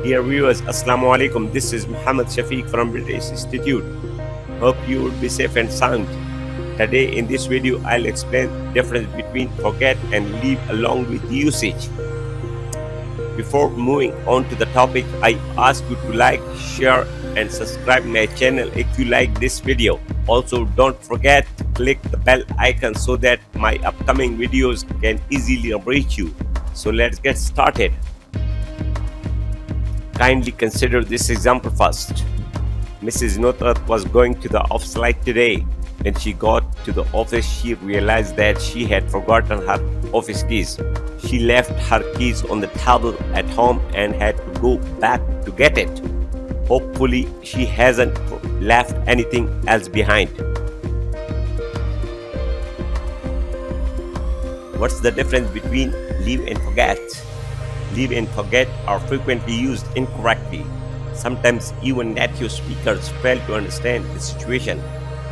Dear viewers, Assalamu alaikum. This is Muhammad Shafiq from British Institute. Hope you will be safe and sound. Today in this video, I'll explain the difference between forget and leave along with usage. Before moving on to the topic, I ask you to like, share and subscribe my channel if you like this video. Also, don't forget to click the bell icon so that my upcoming videos can easily reach you. So let's get started. Kindly consider this example first. Mrs. Nutrat was going to the office like today. When she got to the office, she realized that she had forgotten her office keys. She left her keys on the table at home and had to go back to get it. Hopefully, she hasn't left anything else behind. What's the difference between leave and forget? Leave and forget are frequently used incorrectly. Sometimes even native speakers fail to understand the situation.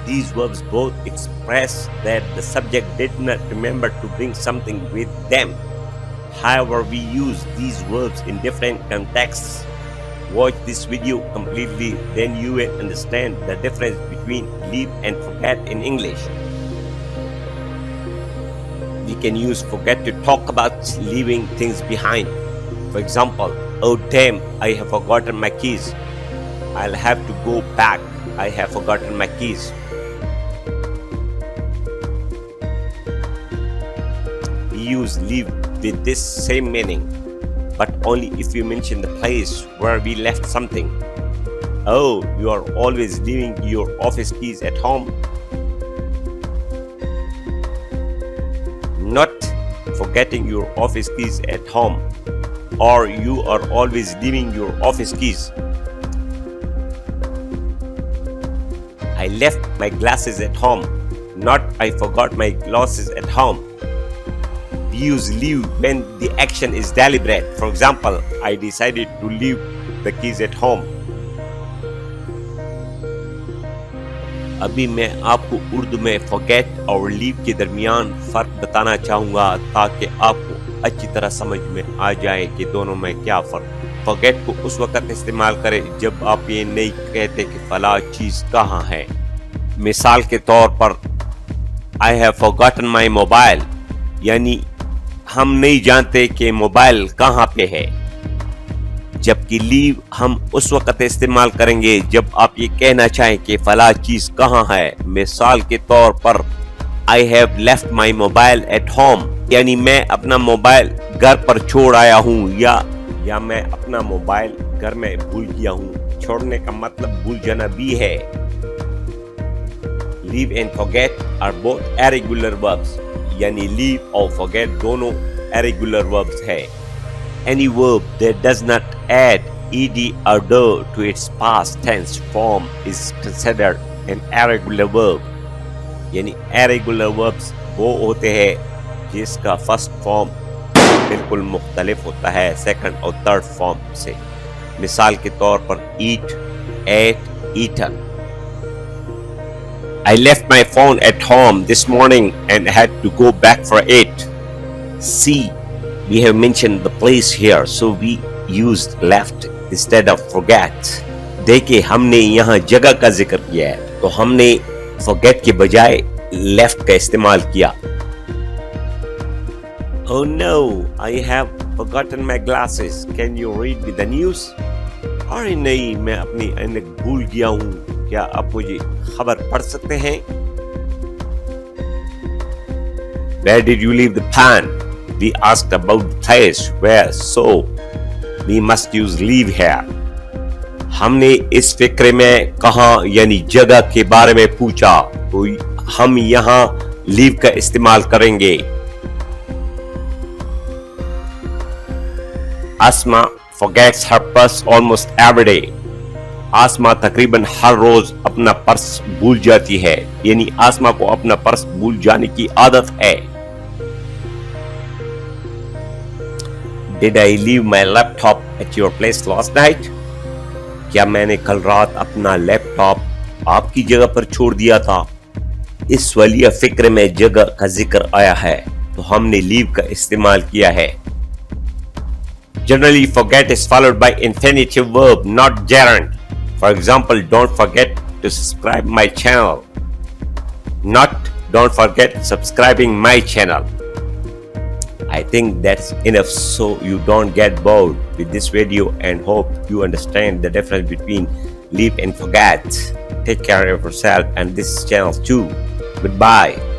These verbs both express that the subject did not remember to bring something with them. However, we use these verbs in different contexts. Watch this video completely, then you will understand the difference between leave and forget in English. We can use forget to talk about leaving things behind. For example, oh damn, I have forgotten my keys. I'll have to go back. I have forgotten my keys. We use leave with this same meaning, but only if you mention the place where we left something. Oh, you are always leaving your office keys at home. Not forgetting your office keys at home, or you are always leaving your office keys. I left my glasses at home, not I forgot my glasses at home. We use leave when the action is deliberate. For example, I decided to leave the keys at home. अभी मैं आपको उर्दू में forget और leave के दरमियान फ़र्क बताना चाहूँगा ताकि आपको अच्छी तरह समझ में आ जाए कि दोनों में क्या फ़र्क। forget को उस वक़्त इस्तेमाल करें जब आप ये नहीं कहते कि फ़ला चीज़ कहाँ है। मिसाल के तौर पर I have forgotten my mobile, यानी हम नहीं जानते कि मोबाइल कहाँ पे है। जबकि लीव हम उस वक़्त इस्तेमाल करेंगे जब आप ये कहना चाहें कि फला चीज़ कहाँ है। मिसाल के तौर पर I have left my mobile at home, यानी मैं अपना मोबाइल घर पर छोड़ आया हूँ या मैं अपना मोबाइल घर में भूल गया हूँ। छोड़ने का मतलब भूल जाना भी है। Leave and forget are both irregular verbs, यानी leave और forget दोनों irregular verbs है। Any verb that does not add ed or do to its past tense form is considered an irregular verb. यानी irregular verbs वो होते हैं जिसका first form बिल्कुल मुख्तलिफ होता है सेकंड और थर्ड फॉर्म से। मिसाल के तौर पर eat, ate, eaten. I left my phone at home this morning and had to go back for it. See, we have mentioned the place here, so we used left instead of forget. देखिए हमने यहाँ जगह का जिक्र किया है तो हमने forget के बजाय left का इस्तेमाल किया। Oh no, I have forgotten my glasses. Can you read me the news? अरे नहीं, मैं अपनी ऐनक भूल गया हूँ। क्या आप मुझे खबर पढ़ सकते हैं? Where did you leave the pen? We asked about the place where, so we must use leave here. हमने इस फिक्रे में कहाँ यानी जगह के बारे में पूछा तो हम यहाँ leave का इस्तेमाल करेंगे। Asma forgets her purse almost every day. आसमा तकरीबन हर रोज अपना पर्स भूल जाती है, यानी आसमा को अपना पर्स भूल जाने की आदत है। Did I leave my laptop at your place last night? क्या मैंने कल रात अपना लैपटॉप आपकी जगह पर छोड़ दिया था? इस वालिया फिक्र में जगह का जिक्र आया है तो हमने लीव का इस्तेमाल किया है। Generally, forget is followed by infinitive verb, not gerund. For example, don't forget to subscribe my channel. Not don't forget subscribing my channel. I think that's enough so you don't get bored with this video, and hope you understand the difference between leave and forget. Take care of yourself and this channel too. Goodbye.